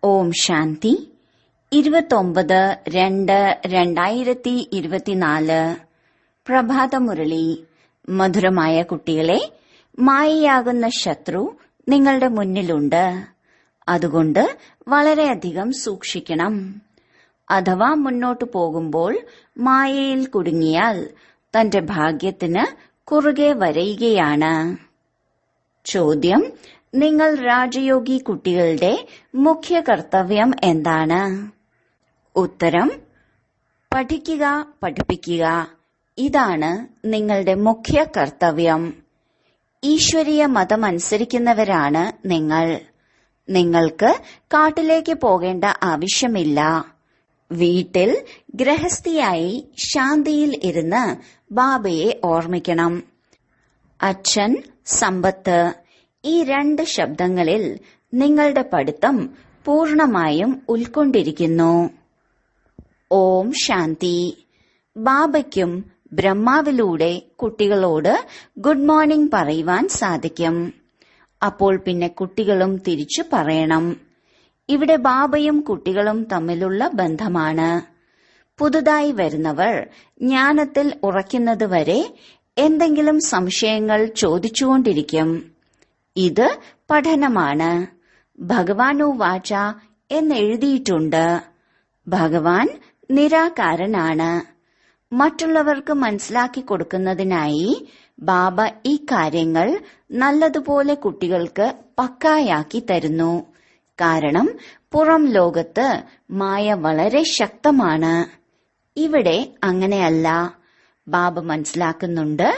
ഓം ശാന്തി 29/2/2024 പ്രഭാതമുരളി. മധുരമായ കുട്ടികളെ, മായയാകുന്ന ശത്രു നിങ്ങളുടെ മുന്നിലുണ്ട്. അതുകൊണ്ട് വളരെയധികം സൂക്ഷിക്കണം. അഥവാ മുന്നോട്ടു പോകുമ്പോൾ മായയിൽ കുടുങ്ങിയാൽ തന്റെ ഭാഗ്യത്തിന് കുറുകെ വരയുകയാണ്. ചോദ്യം: നിങ്ങൾ രാജയോഗി കുട്ടികളുടെ മുഖ്യ കർത്തവ്യം എന്താണ്? ഉത്തരം: പഠിക്കുക, പഠിപ്പിക്കുക. ഇതാണ് നിങ്ങളുടെ മുഖ്യ കർത്തവ്യം. ഈശ്വരീയ മതം അനുസരിക്കുന്നവരാണ് നിങ്ങൾ. നിങ്ങൾക്ക് കാട്ടിലേക്ക് പോകേണ്ട ആവശ്യമില്ല. വീട്ടിൽ ഗൃഹസ്ഥിയായി ശാന്തിയിൽ ഇരുന്ന് ബാബയെ ഓർമ്മിക്കണം. അച്ഛൻ, സമ്പത്ത്, ഈ 2 ശബ്ദങ്ങളിൽ നിങ്ങളുടെ പഠിത്തം പൂർണമായും ഉൾക്കൊണ്ടിരിക്കുന്നു. ഓം ശാന്തി. ബാബയ്ക്കും ബ്രഹ്മാവിലൂടെ കുട്ടികളോട് ഗുഡ് മോർണിംഗ് പറയുവാൻ സാധിക്കും. അപ്പോൾ പിന്നെ കുട്ടികളും തിരിച്ചു പറയണം. ഇവിടെ ബാബയും കുട്ടികളും തമ്മിലുള്ള ബന്ധമാണ്. പുതുതായി വരുന്നവർ ജ്ഞാനത്തിൽ ഉറയ്ക്കുന്നതുവരെ എന്തെങ്കിലും സംശയങ്ങൾ ചോദിച്ചുകൊണ്ടിരിക്കും. ഇത് പഠനമാണ്. ഭഗവാനോ വാച എന്നെഴുതിയിട്ടുണ്ട്. ഭഗവാൻ നിരാകാരനാണ്. മറ്റുള്ളവർക്ക് മനസ്സിലാക്കി കൊടുക്കുന്നതിനായി ബാബ ഈ കാര്യങ്ങൾ നല്ലതുപോലെ കുട്ടികൾക്ക് പക്കായാക്കി തരുന്നു. കാരണം പുറം ലോകത്ത് മായ വളരെ ശക്തമാണ്. ഇവിടെ അങ്ങനെയല്ല. ബാബ മനസ്സിലാക്കുന്നുണ്ട്,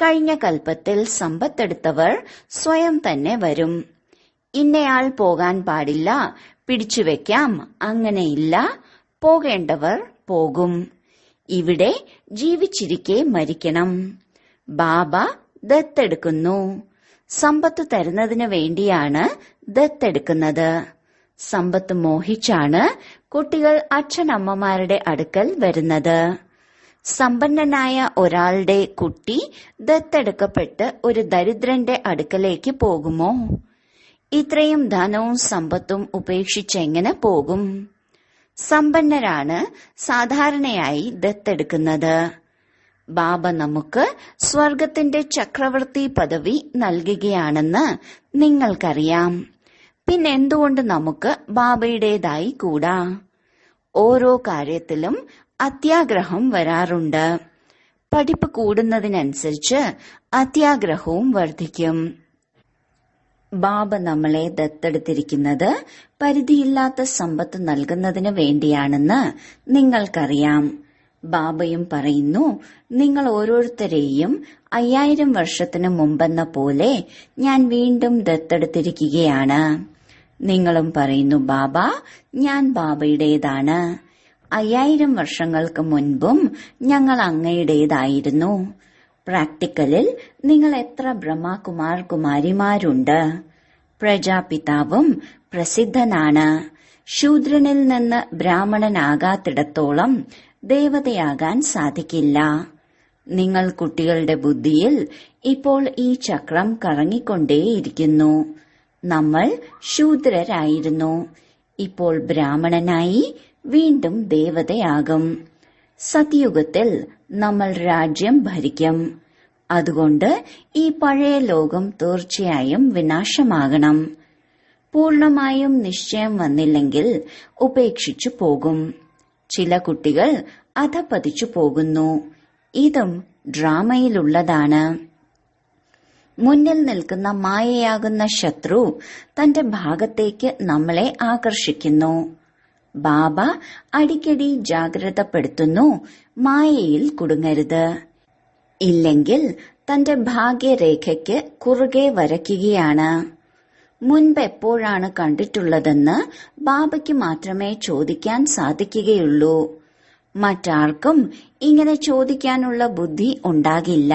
കഴിഞ്ഞ കൽപ്പത്തിൽ സമ്പത്തെടുത്തവർ സ്വയം തന്നെ വരും. ഇന്നയാൾ പോകാൻ പാടില്ല, പിടിച്ചുവെക്കാം, അങ്ങനെയില്ല. പോകേണ്ടവർ പോകും. ഇവിടെ ജീവിച്ചിരിക്കെ മരിക്കണം. ബാബ ദത്തെടുക്കുന്നു. സമ്പത്ത് തരുന്നതിന് വേണ്ടിയാണ് ദത്തെടുക്കുന്നത്. സമ്പത്ത് മോഹിച്ചാണ് കുട്ടികൾ അച്ഛനമ്മമാരുടെ അടുക്കൽ വരുന്നത്. സമ്പന്നനായ ഒരാളുടെ കുട്ടി ദത്തെടുക്കപ്പെട്ട് ഒരു ദരിദ്രന്റെ അടുക്കലേക്ക് പോകുമോ? ഇത്രയും ധനവും സമ്പത്തും ഉപേക്ഷിച്ചെങ്ങനെ പോകും? സമ്പന്നരാണ് സാധാരണയായി ദത്തെടുക്കുന്നത്. ബാബ നമുക്ക് സ്വർഗത്തിന്റെ ചക്രവർത്തി പദവി നൽകുകയാണെന്ന് നിങ്ങൾക്കറിയാം. പിന്നെന്തുകൊണ്ട് നമുക്ക് ബാബയുടേതായി കൂടാ? ഓരോ കാര്യത്തിലും അത്യാഗ്രഹം വരാറുണ്ട്. പഠിപ്പ് കൂടുന്നതിനനുസരിച്ച് അത്യാഗ്രഹവും വർദ്ധിക്കും. ബാബ നമ്മളെ ദത്തെടുത്തിരിക്കുന്നത് പരിധിയില്ലാത്ത സമ്പത്ത് നൽകുന്നതിന് വേണ്ടിയാണെന്ന് നിങ്ങൾക്കറിയാം. ബാബയും പറയുന്നു, നിങ്ങൾ ഓരോരുത്തരെയും 5000 വർഷത്തിനു മുമ്പെന്ന പോലെ ഞാൻ വീണ്ടും ദത്തെടുത്തിരിക്കുകയാണ്. നിങ്ങളും പറയുന്നു, ബാബ, ഞാൻ ബാബയുടേതാണ്. 5000 വർഷങ്ങൾക്ക് മുൻപും ഞങ്ങൾ അങ്ങയുടേതായിരുന്നു. പ്രാക്ടിക്കലിൽ നിങ്ങൾ എത്ര ബ്രഹ്മകുമാർ കുമാരിമാരുണ്ട്. പ്രജാപിതാവും പ്രസിദ്ധനാണ്. ശൂദ്രനിൽ നിന്ന് ബ്രാഹ്മണനാകാത്തിടത്തോളം ദേവതയാകാൻ സാധിക്കില്ല. നിങ്ങൾ കുട്ടികളുടെ ബുദ്ധിയിൽ ഇപ്പോൾ ഈ ചക്രം കറങ്ങിക്കൊണ്ടേയിരിക്കുന്നു. നമ്മൾ ശൂദ്രരായിരുന്നു, ഇപ്പോൾ ബ്രാഹ്മണനായി വീണ്ടും ദേവതയാകും. സത്യുഗത്തിൽ നമ്മൾ രാജ്യം ഭരിക്കും. അതുകൊണ്ട് ഈ പഴയ ലോകം തീർച്ചയായും വിനാശമാകണം. പൂർണമായും നിശ്ചയം വന്നില്ലെങ്കിൽ ഉപേക്ഷിച്ചു പോകും. ചില കുട്ടികൾ അധപതിച്ചു പോകുന്നു. ഇതും ഡ്രാമയിലുള്ളതാണ്. മുന്നിൽ നിൽക്കുന്ന മായയാകുന്ന ശത്രു തന്റെ ഭാഗത്തേക്ക് നമ്മളെ ആകർഷിക്കുന്നു. ബാബ അടിക്കടി ജാഗ്രതപ്പെടുത്തുന്നു, മായയിൽ കുടുങ്ങരുത്. ഇല്ലെങ്കിൽ തന്റെ ഭാഗ്യരേഖയ്ക്ക് കുറുകെ വരയ്ക്കുകയാണ്. മുൻപ് എപ്പോഴാണ് കണ്ടിട്ടുള്ളതെന്ന് ബാബയ്ക്ക് മാത്രമേ ചോദിക്കാൻ സാധിക്കുകയുള്ളൂ. മറ്റാർക്കും ഇങ്ങനെ ചോദിക്കാനുള്ള ബുദ്ധി ഉണ്ടാകില്ല.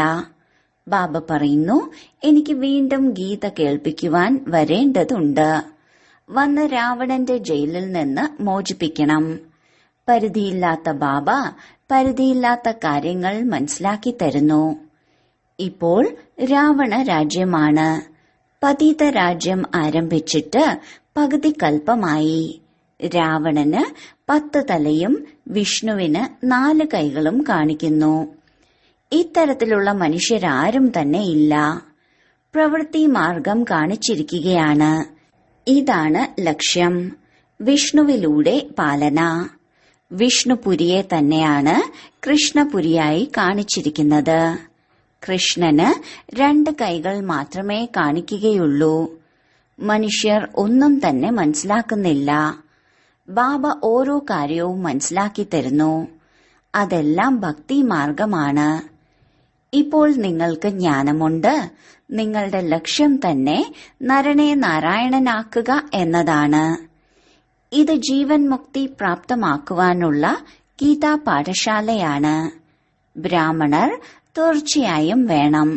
ബാബ പറയുന്നു, എനിക്ക് വീണ്ടും ഗീത കേൾപ്പിക്കുവാൻ വരേണ്ടതുണ്ട്. വന്ന് രാവണന്റെ ജയിലിൽ നിന്ന് മോചിപ്പിക്കണം. പരിധിയില്ലാത്ത ബാബ പരിധിയില്ലാത്ത കാര്യങ്ങൾ മനസ്സിലാക്കി തരുന്നു. ഇപ്പോൾ രാവണ രാജ്യമാണ്. പതിത രാജ്യം ആരംഭിച്ചിട്ട് പകുതി കൽപ്പമായി. രാവണന് 10 തലയും വിഷ്ണുവിന് 4 കൈകളും കാണിക്കുന്നു. ഇത്തരത്തിലുള്ള മനുഷ്യരാരും തന്നെ ഇല്ല. പ്രവൃത്തി മാർഗം കാണിച്ചിരിക്കുകയാണ്. ഇതാണ് ലക്ഷ്യം. വിഷ്ണുവിലൂടെ പാലന. വിഷ്ണുപുരിയെ തന്നെയാണ് കൃഷ്ണപുരിയായി കാണിച്ചിരിക്കുന്നത്. കൃഷ്ണന് 2 കൈകൾ മാത്രമേ കാണിക്കുകയുള്ളൂ. മനുഷ്യർ ഒന്നും തന്നെ മനസ്സിലാക്കുന്നില്ല. ബാബ ഓരോ കാര്യവും മനസ്സിലാക്കി തരുന്നു. അതെല്ലാം ഭക്തി മാർഗമാണ്. ഇപ്പോൾ നിങ്ങൾക്ക് ജ്ഞാനമുണ്ട്. നിങ്ങളുടെ ലക്ഷ്യം തന്നെ നരനെ നാരായണനാക്കുക എന്നതാണ്. ഇത് ജീവൻ മുക്തി പ്രാപ്തമാക്കുവാനുള്ള ഗീതാ പാഠശാലയാണ്. ബ്രാഹ്മണർ തീർച്ചയായും വേണം.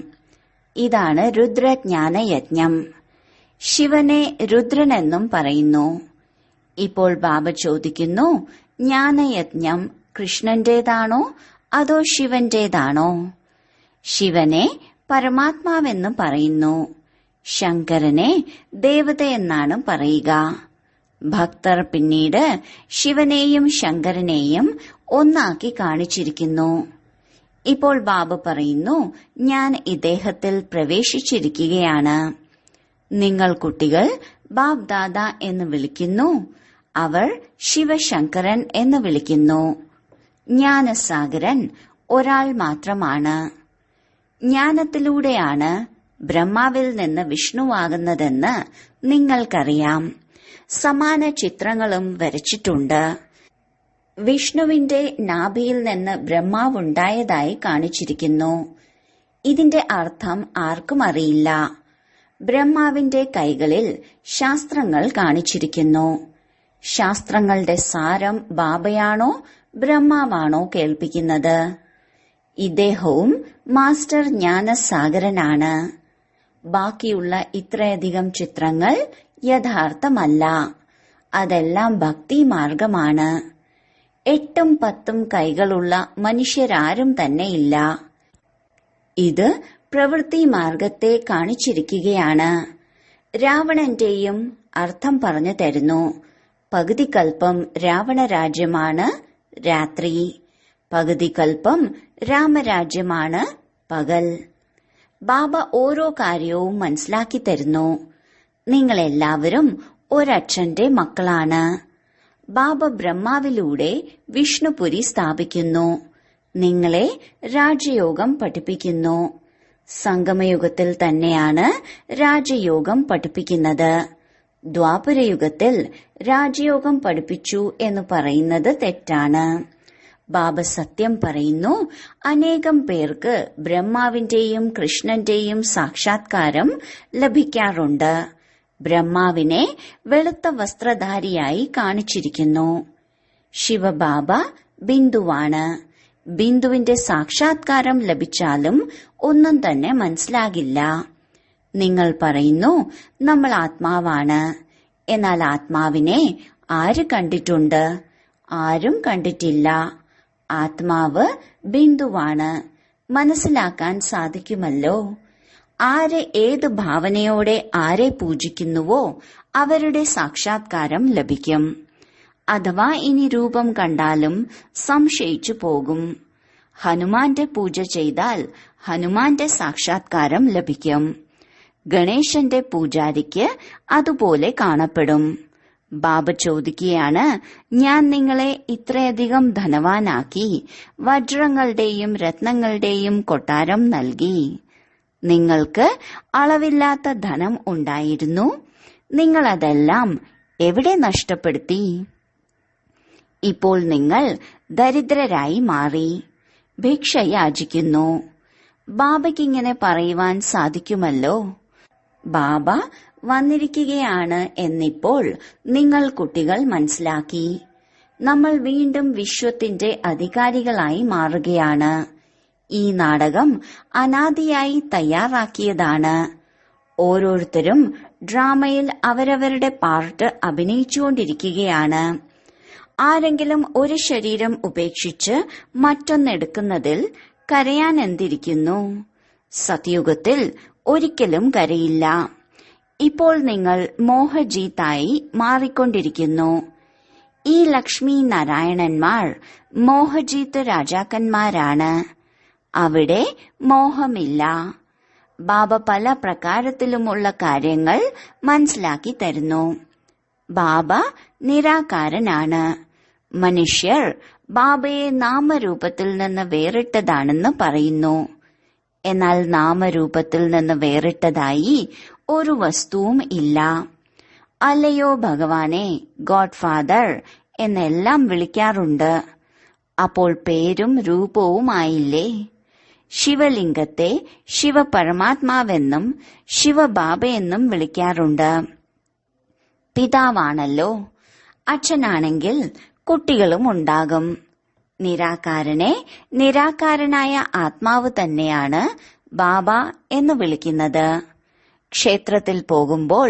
ഇതാണ് രുദ്രജ്ഞാന യജ്ഞം. ശിവനെ രുദ്രനെന്നും പറയുന്നു. ഇപ്പോൾ ബാബ ചോദിക്കുന്നു, ജ്ഞാനയജ്ഞം കൃഷ്ണന്റേതാണോ അതോ ശിവന്റേതാണോ? ശിവനെ പരമാത്മാവെന്ന് പറയുന്നു. ശങ്കരനെ ദേവതയെന്നാണ് പറയുക. ഭക്തർ പിന്നീട് ശിവനെയും ശങ്കരനെയും ഒന്നാക്കി കാണിച്ചിരിക്കുന്നു. ഇപ്പോൾ ബാബ പറയുന്നു, ഞാൻ ഇദ്ദേഹത്തിൽ പ്രവേശിച്ചിരിക്കുകയാണ്. നിങ്ങൾ കുട്ടികൾ ബാബ് ദാദ എന്ന് വിളിക്കുന്നു. അവർ ശിവശങ്കരൻ എന്ന് വിളിക്കുന്നു. ജ്ഞാനസാഗരൻ ഒരാൾ മാത്രമാണ്. ജ്ഞാനത്തിലൂടെയാണ് ബ്രഹ്മാവിൽ നിന്ന് വിഷ്ണുവാകുന്നതെന്ന് നിങ്ങൾക്കറിയാം. സമാന ചിത്രങ്ങളും വരച്ചിട്ടുണ്ട്. വിഷ്ണുവിന്റെ നാഭിയിൽ നിന്ന് ബ്രഹ്മാവുണ്ടായതായി കാണിച്ചിരിക്കുന്നു. ഇതിന്റെ അർത്ഥം ആർക്കും അറിയില്ല. ബ്രഹ്മാവിന്റെ കൈകളിൽ ശാസ്ത്രങ്ങൾ കാണിച്ചിരിക്കുന്നു. ശാസ്ത്രങ്ങളുടെ സാരം ബാബയാണോ ബ്രഹ്മാവാണോ കേൾപ്പിക്കുന്നത്? ഇദ്ദേഹവും മാസ്റ്റർ ജ്ഞാനസാഗരനാണ്. ബാക്കിയുള്ള ഇത്രയധികം ചിത്രങ്ങൾ യഥാർത്ഥമല്ല. അതെല്ലാം ഭക്തി മാർഗമാണ്. 8ഉം 10ഉം കൈകളുള്ള മനുഷ്യരാരും തന്നെ ഇല്ല. ഇത് പ്രവൃത്തി മാർഗത്തെ കാണിച്ചിരിക്കുകയാണ്. രാവണന്റെയും അർത്ഥം പറഞ്ഞു തരുന്നു. പകുതി കൽപ്പം രാവണ രാജ്യമാണ് രാത്രി, പകുതി കൽപ്പം രാമരാജ്യമാണ് പകൽ. ബാബ ഓരോ കാര്യവും മനസ്സിലാക്കി തരുന്നു. നിങ്ങളെല്ലാവരും ഒരച്ഛന്റെ മക്കളാണ്. ബാബ ബ്രഹ്മാവിലൂടെ വിഷ്ണുപുരി സ്ഥാപിക്കുന്നു. നിങ്ങളെ രാജയോഗം പഠിപ്പിക്കുന്നു. സംഗമയുഗത്തിൽ തന്നെയാണ് രാജയോഗം പഠിപ്പിക്കുന്നത്. ദ്വാപരയുഗത്തിൽ രാജയോഗം പഠിപ്പിച്ചു എന്ന് പറയുന്നത് തെറ്റാണ്. ബാബ സത്യം പറയുന്നു. അനേകം പേർക്ക് ബ്രഹ്മാവിന്റെയും കൃഷ്ണന്റെയും സാക്ഷാത്കാരം ലഭിക്കാറുണ്ട്. ബ്രഹ്മാവിനെ വെളുത്ത വസ്ത്രധാരിയായി കാണിച്ചിരിക്കുന്നു. ശിവബാബ ബിന്ദുവാണ്. ബിന്ദുവിന്റെ സാക്ഷാത്കാരം ലഭിച്ചാലും ഒന്നും തന്നെ മനസ്സിലാകില്ല. നിങ്ങൾ പറയുന്നു നമ്മൾ ആത്മാവാണ്. എന്നാൽ ആത്മാവിനെ ആര് കണ്ടിട്ടുണ്ട്? ആരും കണ്ടിട്ടില്ല. ആത്മാവ് ബിന്ദുവാണ്. മനസ്സിലാക്കാൻ സാധിക്കുമല്ലോ. ആര് ഏത് ഭാവനയോടെ ആരെ പൂജിക്കുന്നുവോ അവരുടെ സാക്ഷാത്കാരം ലഭിക്കും. അഥവാ ഇനി രൂപം കണ്ടാലും സംശയിച്ചു പോകും. ഹനുമാന്റെ പൂജ ചെയ്താൽ ഹനുമാന്റെ സാക്ഷാത്കാരം ലഭിക്കും. ഗണേശന്റെ പൂജാരിക്ക് അതുപോലെ കാണപ്പെടും. ബാബ ചോദിക്കുകയാണ്, ഞാൻ നിങ്ങളെ ഇത്രയധികം ധനവാനാക്കി, വജ്രങ്ങളുടെയും രത്നങ്ങളുടെയും കൊട്ടാരം നൽകി. നിങ്ങൾക്ക് അളവില്ലാത്ത ധനം ഉണ്ടായിരുന്നു. നിങ്ങളതെല്ലാം എവിടെ നഷ്ടപ്പെടുത്തി? ഇപ്പോൾ നിങ്ങൾ ദരിദ്രരായി മാറി ഭിക്ഷ യാചിക്കുന്നു. ബാബയ്ക്കിങ്ങനെ പറയുവാൻ സാധിക്കുമല്ലോ. ബാബ വന്നിരിക്കുകയാണ് എന്നിപ്പോൾ നിങ്ങൾ കുട്ടികൾ മനസ്സിലാക്കി. നമ്മൾ വീണ്ടും വിശ്വത്തിന്റെ അധികാരികളായി മാറുകയാണ്. ഈ നാടകം അനാദിയായി തയ്യാറാക്കിയതാണ്. ഓരോരുത്തരും ഡ്രാമയിൽ അവരവരുടെ പാർട്ട് അഭിനയിച്ചുകൊണ്ടിരിക്കുകയാണ്. ആരെങ്കിലും ഒരു ശരീരം ഉപേക്ഷിച്ച് മറ്റൊന്നെടുക്കുന്നതിൽ കരയാൻ എന്തിരിക്കുന്നു? സത്യുഗത്തിൽ ഒരിക്കലും കരയില്ല. ഇപ്പോൾ നിങ്ങൾ മോഹജീത്തായി മാറിക്കൊണ്ടിരിക്കുന്നു. ഈ ലക്ഷ്മി നാരായണന്മാർ മോഹജീത്ത് രാജാക്കന്മാരാണ്. അവിടെ മോഹമില്ല. ബാബ പല പ്രകാരത്തിലുമുള്ള കാര്യങ്ങൾ മനസ്സിലാക്കി തരുന്നു. ബാബ നിരാകാരനാണ്. മനുഷ്യർ ബാബയെ നാമരൂപത്തിൽ നിന്ന് വേറിട്ടതാണെന്ന് പറയുന്നു. എന്നാൽ നാമരൂപത്തിൽ നിന്ന് വേറിട്ടതായി ഒരു വസ്തുവും ഇല്ല. അല്ലയോ ഭഗവാനെ, ഗോഡ് ഫാദർ എന്നെല്ലാം വിളിക്കാറുണ്ട്. അപ്പോൾ പേരും രൂപവുമായില്ലേ? ശിവലിംഗത്തെ ശിവപരമാത്മാവെന്നും ശിവബാബയെന്നും വിളിക്കാറുണ്ട്. പിതാവാണല്ലോ. അച്ഛനാണെങ്കിൽ കുട്ടികളും ഉണ്ടാകും. നിരാകാരനെ നിരാകാരനായ ആത്മാവ് തന്നെയാണ് ബാബ എന്ന് വിളിക്കുന്നത്. ക്ഷേത്രത്തിൽ പോകുമ്പോൾ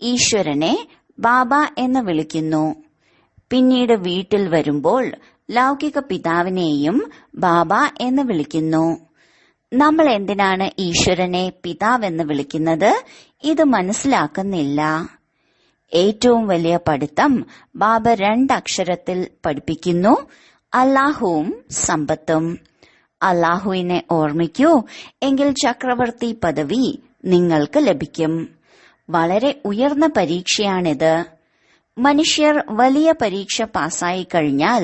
ഈശ്വരനെ ബാബ എന്ന് വിളിക്കുന്നു. പിന്നീട് വീട്ടിൽ വരുമ്പോൾ ലൗകിക പിതാവിനെയും ബാബ എന്ന് വിളിക്കുന്നു. നമ്മൾ എന്തിനാണ് ഈശ്വരനെ പിതാവെന്ന് വിളിക്കുന്നത്? ഇത് മനസ്സിലാക്കുന്നില്ല. ഏറ്റവും വലിയ പഠിത്തം ബാബ 2 അക്ഷരത്തിൽ പഠിപ്പിക്കുന്നു: അല്ലാഹുവും സമ്പത്തും. അല്ലാഹുവിനെ ഓർമ്മിക്കൂ, എങ്കിൽ ചക്രവർത്തി പദവി നിങ്ങൾക്ക് ലഭിക്കും. വളരെ ഉയർന്ന പരീക്ഷയാണിത്. മനുഷ്യർ വലിയ പരീക്ഷ പാസ്സായി കഴിഞ്ഞാൽ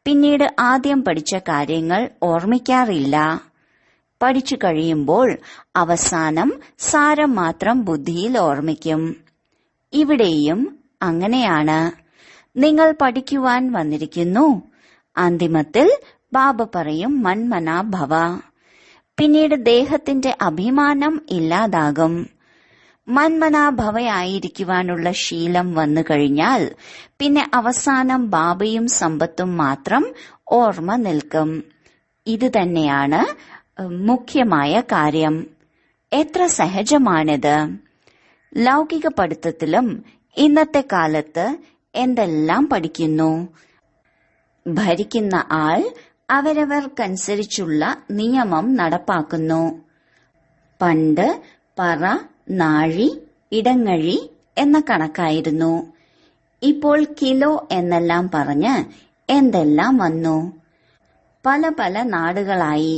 പിന്നീട് ആദ്യം പഠിച്ച കാര്യങ്ങൾ ഓർമ്മിക്കാറില്ല. പഠിച്ചു കഴിയുമ്പോൾ അവസാനം സാരം മാത്രം ബുദ്ധിയിൽ ഓർമ്മിക്കും. ഇവിടെയും അങ്ങനെയാണ്. നിങ്ങൾ പഠിക്കുവാൻ വന്നിരിക്കുന്നു. അന്തിമത്തിൽ ബാബ പറയും മന്മനാ ഭവ. പിന്നീട് ദേഹത്തിന്റെ അഭിമാനം ഇല്ലാതാകും. മന്മനാ ഭവയായിരിക്കുവാനുള്ള ശീലം വന്നു കഴിഞ്ഞാൽ പിന്നെ അവസാനം ബാബയും സമ്പത്തും മാത്രം ഓർമ്മ നിൽക്കും. ഇത് തന്നെയാണ് മുഖ്യമായ കാര്യം. എത്ര സഹജമാണിത്! ലൗകിക പഠിത്തത്തിലും ഇന്നത്തെ കാലത്ത് എന്തെല്ലാം പഠിക്കുന്നു. ഭരിക്കുന്ന ആൾ അവരവർക്കനുസരിച്ചുള്ള നിയമം നടപ്പാക്കുന്നു. പണ്ട് പറ, നാഴി, ഇടങ്ങഴി എന്ന കണക്കായിരുന്നു. ഇപ്പോൾ കിലോ എന്നെല്ലാം പറഞ്ഞ് എന്തെല്ലാം വന്നു. പല പല നാടുകളായി.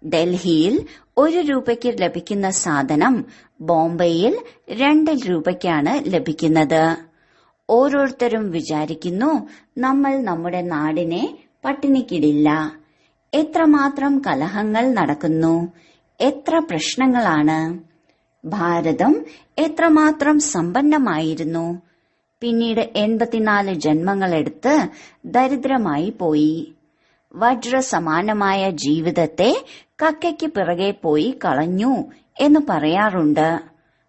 ഡൽഹിയിൽ 1 രൂപയ്ക്ക് ലഭിക്കുന്ന സാധനം ബോംബെയിൽ 2 രൂപയ്ക്കാണ് ലഭിക്കുന്നത്. ഓരോരുത്തരും വിചാരിക്കുന്നു നമ്മൾ നമ്മുടെ നാടിനെ പട്ടിണിക്കിടില്ല. എത്രമാത്രം കലഹങ്ങൾ നടക്കുന്നു, എത്ര പ്രശ്നങ്ങളാണ്. ഭാരതം എത്രമാത്രം സമ്പന്നമായിരുന്നു. പിന്നീട് 84 ജന്മങ്ങളെടുത്ത് ദരിദ്രമായി പോയി. വജ്രസമാനമായ ജീവിതത്തെ കക്കയ്ക്ക് പിറകെ പോയി കളഞ്ഞു എന്ന് പറയാറുണ്ട്.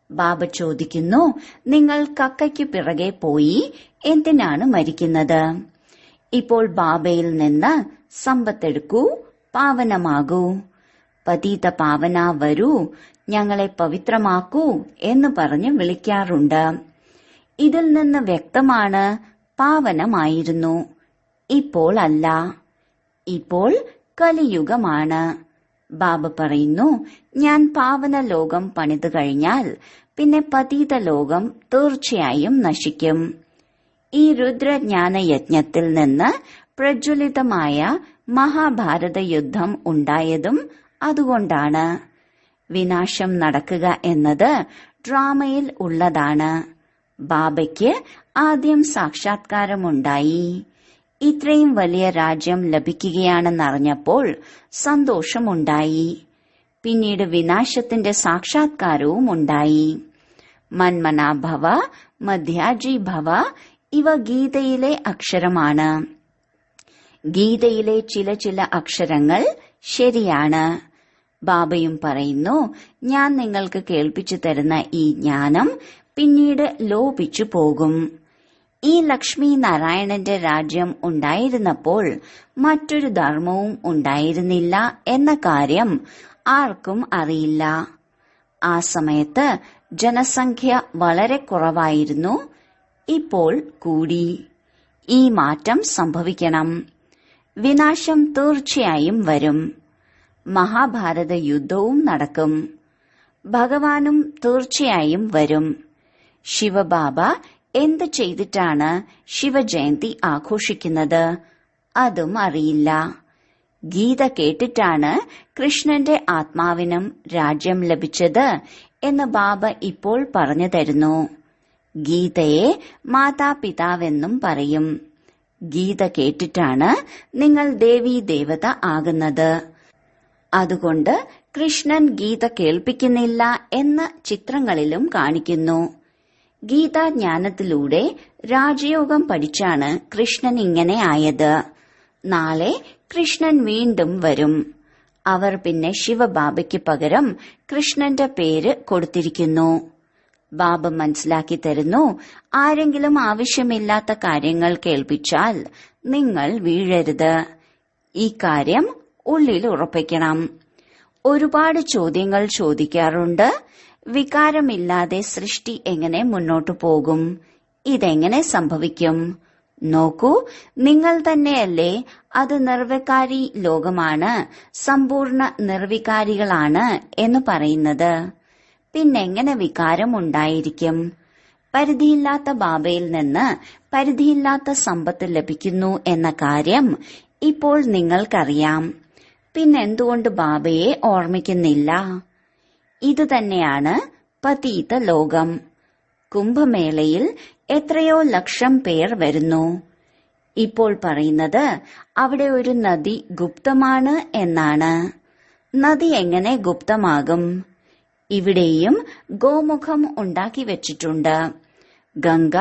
ബാബ ചോദിക്കുന്നു, നിങ്ങൾ കക്കയ്ക്ക് പിറകെ പോയി എന്തിനാണ് മരിക്കുന്നത്? ഇപ്പോൾ ബാബയിൽ നിന്ന് സമ്പത്തെടുക്കൂ, പാവനമാകൂ. പതീത പാവന വരൂ, ഞങ്ങളെ പവിത്രമാക്കൂ എന്ന് പറഞ്ഞ് വിളിക്കാറുണ്ട്. ഇതിൽ നിന്ന് വ്യക്തമാണ് പാവനമായിരുന്നു. ഇപ്പോൾ അല്ല. ഇപ്പോൾ കലിയുഗമാണ്. ബാബ പറയുന്നു, ഞാൻ പാവന ലോകം പണിതു കഴിഞ്ഞാൽ പിന്നെ പതീത ലോകം തീർച്ചയായും നശിക്കും. ഈ രുദ്രജ്ഞാന യജ്ഞത്തിൽ നിന്ന് പ്രജ്വലിതമായ മഹാഭാരത യുദ്ധം ഉണ്ടായതും അതുകൊണ്ടാണ്. വിനാശം നടക്കുക എന്നത് ഡ്രാമയിൽ ഉള്ളതാണ്. ബാബയ്ക്ക് ആദ്യം സാക്ഷാത്കാരമുണ്ടായി. ഇത്രയും വലിയ രാജ്യം ലഭിക്കുകയാണെന്നറിഞ്ഞപ്പോൾ സന്തോഷമുണ്ടായി. പിന്നീട് വിനാശത്തിന്റെ സാക്ഷാത്കാരവും ഉണ്ടായി. മന്മനാഭവ, മധ്യാജി ഭവ ഇവ ഗീതയിലെ അക്ഷരമാണ്. ഗീതയിലെ ചില അക്ഷരങ്ങൾ ശരിയാണ്. ബാബയും പറയുന്നു, ഞാൻ നിങ്ങൾക്ക് കേൾപ്പിച്ചു തരുന്ന ഈ ജ്ഞാനം പിന്നീട് ലോപിച്ചു പോകും. ഈ ലക്ഷ്മി നാരായണന്റെ രാജ്യം ഉണ്ടായിരുന്നപ്പോൾ മറ്റൊരു ധർമ്മവും ഉണ്ടായിരുന്നില്ല എന്ന കാര്യം ആർക്കും അറിയില്ല. ആ സമയത്ത് ജനസംഖ്യ വളരെ കുറവായിരുന്നു. ഇപ്പോൾ കൂടി. ഈ മാറ്റം സംഭവിക്കണം. വിനാശം തീർച്ചയായും വരും. മഹാഭാരത യുദ്ധവും നടക്കും. ഭഗവാനും തീർച്ചയായും വരും. ശിവബാബ എന്ത് ചെയ്തിട്ടാണ് ശിവജയന്തി ആഘോഷിക്കുന്നത് അതും അറിയില്ല. ഗീത കേട്ടിട്ടാണ് കൃഷ്ണന്റെ ആത്മാവിനും രാജ്യം ലഭിച്ചത് എന്ന് ബാബ ഇപ്പോൾ പറഞ്ഞു തരുന്നു. ഗീതയെ മാതാപിതാവെന്നും പറയും. ഗീത കേട്ടിട്ടാണ് നിങ്ങൾ ദേവീ ദേവത ആകുന്നത്. അതുകൊണ്ട് കൃഷ്ണൻ ഗീത കേൾപ്പിക്കുന്നില്ല എന്ന് ചിത്രങ്ങളിലും കാണിക്കുന്നു. ഗീതാജ്ഞാനത്തിലൂടെ രാജയോഗം പഠിച്ചാണ് കൃഷ്ണൻ ഇങ്ങനെ ആയത്. നാളെ കൃഷ്ണൻ വീണ്ടും വരും. അവർ പിന്നെ ശിവബാബയ്ക്ക് പകരം കൃഷ്ണന്റെ പേര് കൊടുത്തിരിക്കുന്നു. ബാബ മനസ്സിലാക്കി തരുന്നു, ആരെങ്കിലും ആവശ്യമില്ലാത്ത കാര്യങ്ങൾ കേൾപ്പിച്ചാൽ നിങ്ങൾ വീഴരുത്. ഈ കാര്യം ഉള്ളിൽ ഉറപ്പിക്കണം. ഒരുപാട് ചോദ്യങ്ങൾ ചോദിക്കാറുണ്ട്. വികാരമില്ലാതെ സൃഷ്ടി എങ്ങനെ മുന്നോട്ടു പോകും? ഇതെങ്ങനെ സംഭവിക്കും? നോക്കൂ, നിങ്ങൾ തന്നെയല്ലേ അത് നിർവികാരി ലോകമാണ്, സമ്പൂർണ്ണ നിർവികാരികളാണ് എന്ന് പറയുന്നത്. പിന്നെങ്ങനെ വികാരം ഉണ്ടായിരിക്കും? പരിധിയില്ലാത്ത ബാബയിൽ നിന്ന് പരിധിയില്ലാത്ത സമ്പത്ത് ലഭിക്കുന്നു എന്ന കാര്യം ഇപ്പോൾ നിങ്ങൾക്കറിയാം. പിന്നെന്തുകൊണ്ട് ബാബയെ ഓർമ്മിക്കുന്നില്ല? ഇതുതന്നെയാണ് പതീത ലോകം. കുംഭമേളയിൽ എത്രയോ ലക്ഷം പേർ വരുന്നു. ഇപ്പോൾ പറയുന്നത് അവിടെ ഒരു നദി ഗുപ്തമാണ് എന്നാണ്. നദി എങ്ങനെ ഗുപ്തമാകും? ഇവിടെയും ഗോമുഖം ഉണ്ടാക്കി വെച്ചിട്ടുണ്ട്. ഗംഗ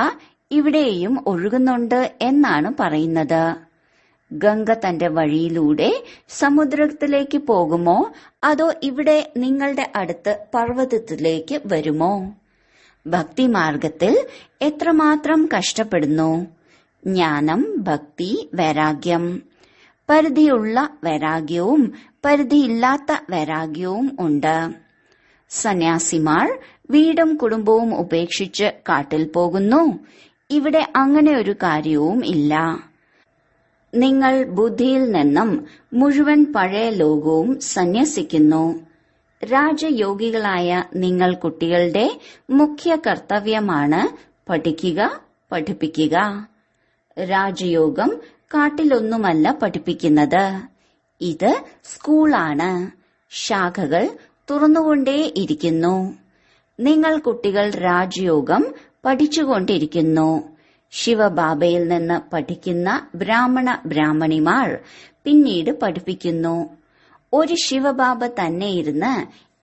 ഇവിടെയും ഒഴുകുന്നുണ്ട് എന്നാണ് പറയുന്നത്. ഗംഗ തന്റെ വഴിയിലൂടെ സമുദ്രത്തിലേക്ക് പോകുമോ അതോ ഇവിടെ നിങ്ങളുടെ അടുത്ത് പർവ്വതത്തിലേക്ക് വരുമോ? ഭക്തിമാർഗത്തിൽ എത്രമാത്രം കഷ്ടപ്പെടുന്നു. ജ്ഞാനം, ഭക്തി, വൈരാഗ്യം. പരിധിയുള്ള വൈരാഗ്യവും പരിധിയില്ലാത്ത വൈരാഗ്യവും ഉണ്ട്. സന്യാസിമാർ വീടും കുടുംബവും ഉപേക്ഷിച്ച് കാട്ടിൽ പോകുന്നു. ഇവിടെ അങ്ങനെ ഒരു കാര്യവും ഇല്ല. നിങ്ങൾ ബുദ്ധിയിൽ നിന്നും മുഴുവൻ പഴയ ലോകവും സന്യസിക്കുന്നു. രാജയോഗികളായ നിങ്ങൾ കുട്ടികളുടെ മുഖ്യ കർത്തവ്യമാണ് പഠിക്കുക, പഠിപ്പിക്കുക. രാജയോഗം കാട്ടിലൊന്നുമല്ല പഠിപ്പിക്കുന്നത്. ഇത് സ്കൂളാണ്. ശാഖകൾ തുറന്നുകൊണ്ടേയിരിക്കുന്നു. നിങ്ങൾ കുട്ടികൾ രാജയോഗം പഠിച്ചുകൊണ്ടിരിക്കുന്നു. ശിവബാബയിൽ നിന്ന് പഠിക്കുന്ന ബ്രാഹ്മണിമാർ പിന്നീട് പഠിപ്പിക്കുന്നു. ഒരു ശിവബാബ തന്നെ ഇരുന്ന്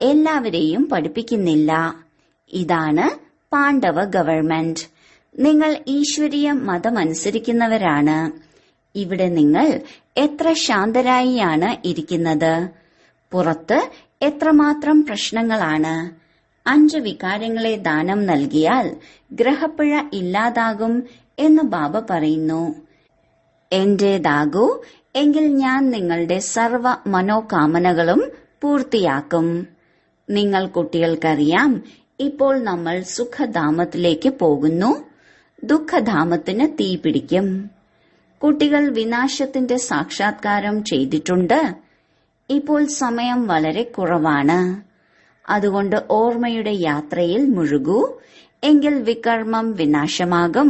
എല്ലാവരെയും പഠിപ്പിക്കുന്നില്ല. ഇതാണ് പാണ്ഡവ ഗവൺമെന്റ്. നിങ്ങൾ ഈശ്വരീയ മതമനുസരിക്കുന്നവരാണ്. ഇവിടെ നിങ്ങൾ എത്ര ശാന്തരായിയാണ് ഇരിക്കുന്നത്. പുറത്ത് എത്രമാത്രം പ്രശ്നങ്ങളാണ്. 5 വികാരങ്ങളെ ദാനം നൽകിയാൽ ഗ്രഹപ്പിഴ ഇല്ലാതാകും എന്ന് ബാബ പറയുന്നു. എന്റേതാകൂ എങ്കിൽ ഞാൻ നിങ്ങളുടെ സർവ മനോകാമനകളും പൂർത്തിയാക്കും. നിങ്ങൾ കുട്ടികൾക്കറിയാം, ഇപ്പോൾ നമ്മൾ സുഖധാമത്തിലേക്ക് പോകുന്നു. ദുഃഖധാമത്തിന് തീ പിടിക്കും. കുട്ടികൾ വിനാശത്തിന്റെ സാക്ഷാത്കാരം ചെയ്തിട്ടുണ്ട്. ഇപ്പോൾ സമയം വളരെ കുറവാണ്. അതുകൊണ്ട് ഓർമ്മയുടെ യാത്രയിൽ മുഴുകൂ. എങ്കിൽ വികർമ്മം വിനാശമാകും.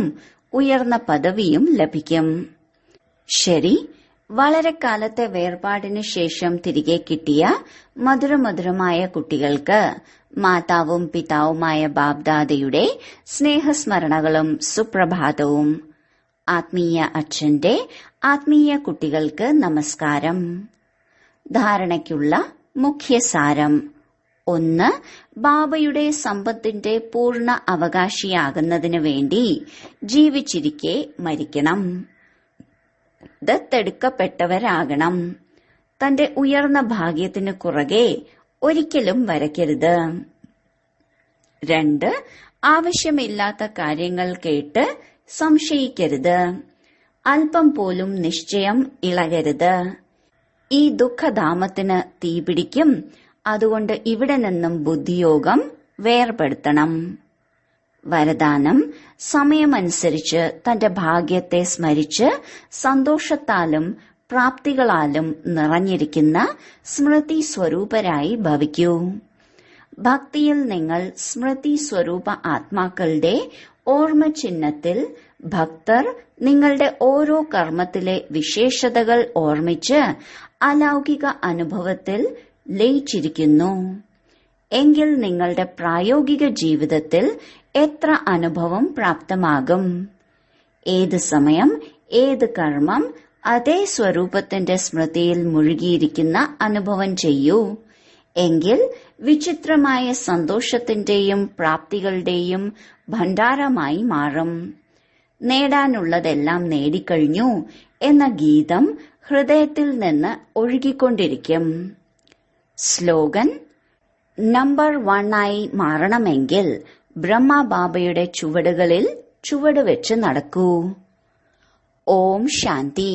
ഉയർന്ന പദവിയും ലഭിക്കും. ശരി, വളരെ കാലത്തെ വേർപാടിന് ശേഷം തിരികെ കിട്ടിയ മധുരമധുരമായ കുട്ടികൾക്ക് മാതാവും പിതാവുമായ ബാബ്ദാദയുടെ സ്നേഹസ്മരണകളും സുപ്രഭാതവും. ആത്മീയ അച്ഛന്റെ ആത്മീയ കുട്ടികൾക്ക് നമസ്കാരം. ധാരണയ്ക്കുള്ള മുഖ്യസാരം: 1. ബാബയുടെ സമ്പത്തിന്റെ പൂർണ്ണ അവകാശിയാകുന്നതിനു വേണ്ടി ജീവിച്ചിരിക്കെ മരിക്കണം. ദത്തെടുക്കപ്പെട്ടവരാകണം. തന്റെ ഉയർന്ന ഭാഗ്യത്തിനു പുറകെ ഒരിക്കലും വരയ്ക്കരുത്. 2. ആവശ്യമില്ലാത്ത കാര്യങ്ങൾ കേട്ട് സംശയിക്കരുത്. അല്പം പോലും നിശ്ചയം ഇളകരുത്. ഈ ദുഃഖധാമത്തിന് തീപിടിക്കും. അതുകൊണ്ട് ഇവിടെ നിന്നും ബുദ്ധിയോഗം വേർപെടുത്തണം. വരദാനം: സമയമനുസരിച്ച് തന്റെ ഭാഗ്യത്തെ സ്മരിച്ച് സന്തോഷത്താലും പ്രാപ്തികളാലും നിറഞ്ഞിരിക്കുന്ന സ്മൃതി സ്വരൂപരായി ഭവിക്കൂ. ഭക്തിയിൽ നിങ്ങൾ സ്മൃതി സ്വരൂപ ആത്മാക്കളുടെ ഓർമ്മ ചിഹ്നത്തിൽ ഭക്തർ നിങ്ങളുടെ ഓരോ കർമ്മത്തിലെ വിശേഷതകൾ ഓർമ്മിച്ച് അലൗകിക അനുഭവത്തിൽ ലയിച്ചിരിക്കുന്നു. എങ്കിൽ നിങ്ങളുടെ പ്രായോഗിക ജീവിതത്തിൽ എത്ര അനുഭവം പ്രാപ്തമാകും? ഏത് സമയം ഏത് കർമ്മം അതേ സ്വരൂപത്തിന്റെ സ്മൃതിയിൽ മുഴുകിയിരിക്കുന്ന അനുഭവം ചെയ്യൂ. എങ്കിൽ വിചിത്രമായ സന്തോഷത്തിന്റെയും പ്രാപ്തികളുടെയും ഭണ്ഡാരമായി മാറും. നേടാനുള്ളതെല്ലാം നേടിക്കഴിഞ്ഞു എന്ന ഗീതം ഹൃദയത്തിൽ നിന്ന് ഒഴുകിക്കൊണ്ടിരിക്കും. സ്ലോഗൻ: നമ്പർ 1 മാറണമെങ്കിൽ ബ്രഹ്മബാബയുടെ ചുവടുകളിൽ ചുവടുവെച്ച് നടക്കൂ. ഓം ശാന്തി.